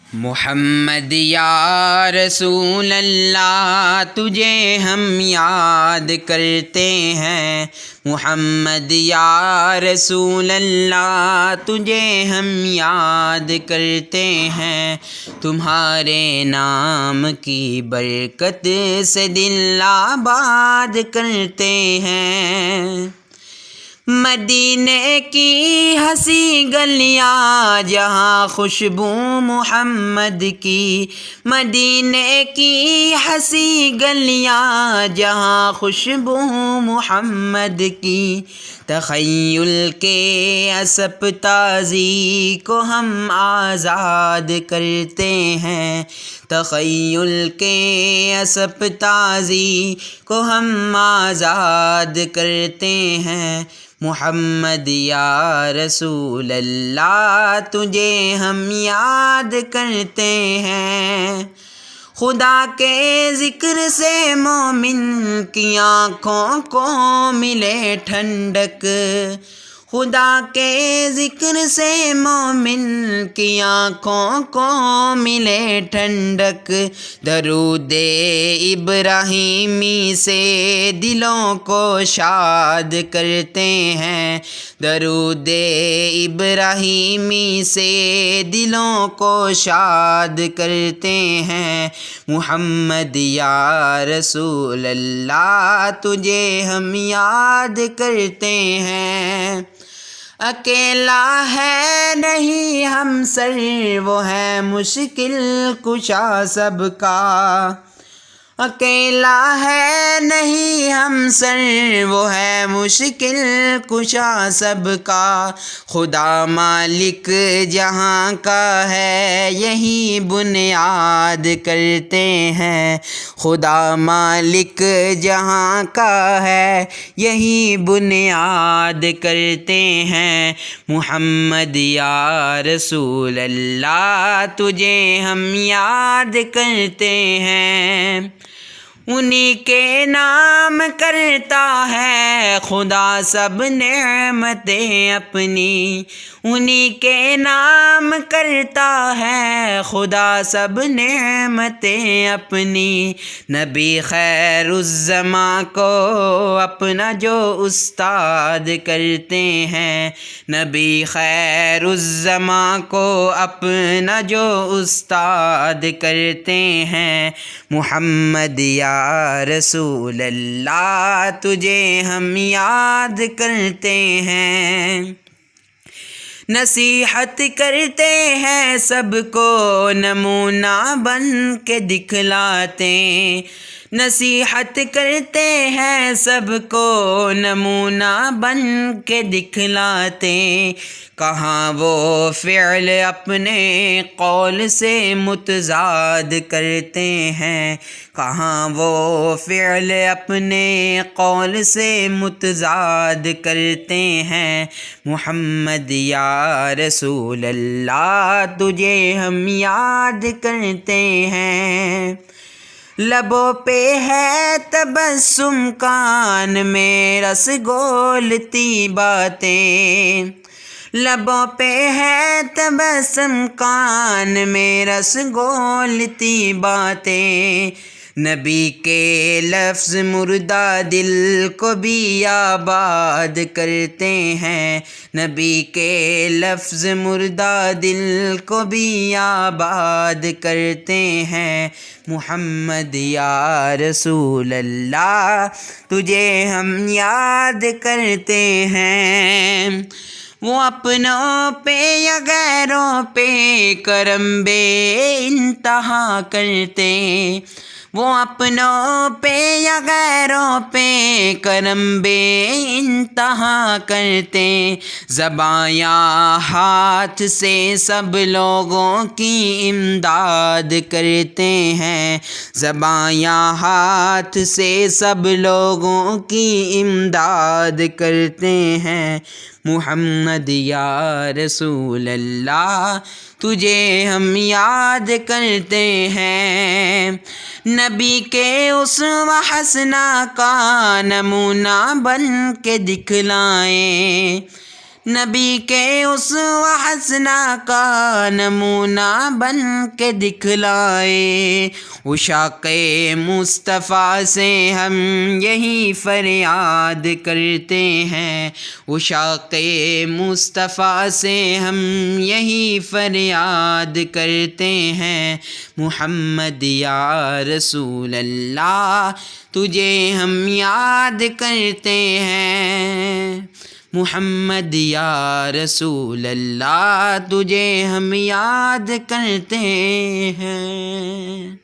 محمد یا رسول اللہ تجھے ہم یاد کرتے ہیں، محمد یا رسول اللہ تجھے ہم یاد کرتے ہیں، تمہارے نام کی برکت سے دل آباد کرتے ہیں۔ مدینے کی ہنسی گلیاں جہاں خوشبو محمد کی، مدینے کی ہنسی گلیاں جہاں خوشبو محمد کی، تخیل کے اسب تازی کو ہم آزاد کرتے ہیں، تخیل کے اسب تازی کو ہم آزاد کرتے ہیں، محمد یا رسول اللہ تجھے ہم یاد کرتے ہیں۔ خدا کے ذکر سے مومن کی آنکھوں کو ملے ٹھنڈک، خدا کے ذکر سے مومن کی آنکھوں کو ملے ٹھنڈک، درود ابراہیمی سے دلوں کو شاد کرتے ہیں، درود ابراہیمی سے دلوں کو شاد کرتے ہیں، محمد یا رسول اللہ تجھے ہم یاد کرتے ہیں۔ اکیلا ہے نہیں ہم سر وہ ہے مشکل کشا سب کا، اکیلا ہے نہیں ہم سر وہ ہے مشکل کشا سب کا، خدا مالک جہاں کا ہے یہی بنیاد کرتے ہیں، خدا مالک جہاں کا ہے یہی بنیاد کرتے ہیں، محمد یا رسول اللہ تجھے ہم یاد کرتے ہیں۔ انہی کے نام کرتا ہے خدا سب نعمتیں اپنی، انہی کے نام کرتا ہے خدا سب نعمتیں اپنی، نبی خیر الزماں کو اپنا جو استاد کرتے ہیں، نبی خیر الزماں کو اپنا جو استاد کرتے ہیں، محمد یا رسول اللہ تجھے ہم یاد کرتے ہیں۔ نصیحت کرتے ہیں سب کو نمونہ بن کے دکھلاتے، نصیحت کرتے ہیں سب کو نمونہ بن کے دکھلاتے، کہاں وہ فعل اپنے قول سے متضاد کرتے ہیں، کہاں وہ فعل اپنے قول سے متضاد کرتے ہیں، محمد یا رسول اللہ تجھے ہم یاد کرتے ہیں۔ لبوں پہ ہے تبسم کان میں رس گھولتی باتیں، لبوں پہ ہے تبسم کان میں رس گھولتی باتیں، نبی کے لفظ مردہ دل کو بھی آباد کرتے ہیں، نبی کے لفظ مردہ دل کو بھی آباد کرتے ہیں، محمد یا رسول اللہ تجھے ہم یاد کرتے ہیں۔ وہ اپنوں پہ یا غیروں پہ کرم بے انتہا کرتے، وہ اپنوں پہ یا غیروں پہ کرم بے انتہا کرتے، زباں یا ہاتھ سے سب لوگوں کی امداد کرتے ہیں، زباں یا ہاتھ سے سب لوگوں کی امداد کرتے ہیں، محمد یا رسول اللہ تجھے ہم یاد کرتے ہیں۔ نبی کے اسوہ حسنہ کا نمونہ بن کے دکھلائیں، نبی کے اسوہ حسنہ کا نمونہ بن کے دکھلائے، عشاق مصطفیٰ سے ہم یہی فریاد کرتے ہیں، عشاق مصطفیٰ سے ہم یہی فریاد کرتے ہیں، محمد یا رسول اللہ تجھے ہم یاد کرتے ہیں، محمد یا رسول اللہ تجھے ہم یاد کرتے ہیں۔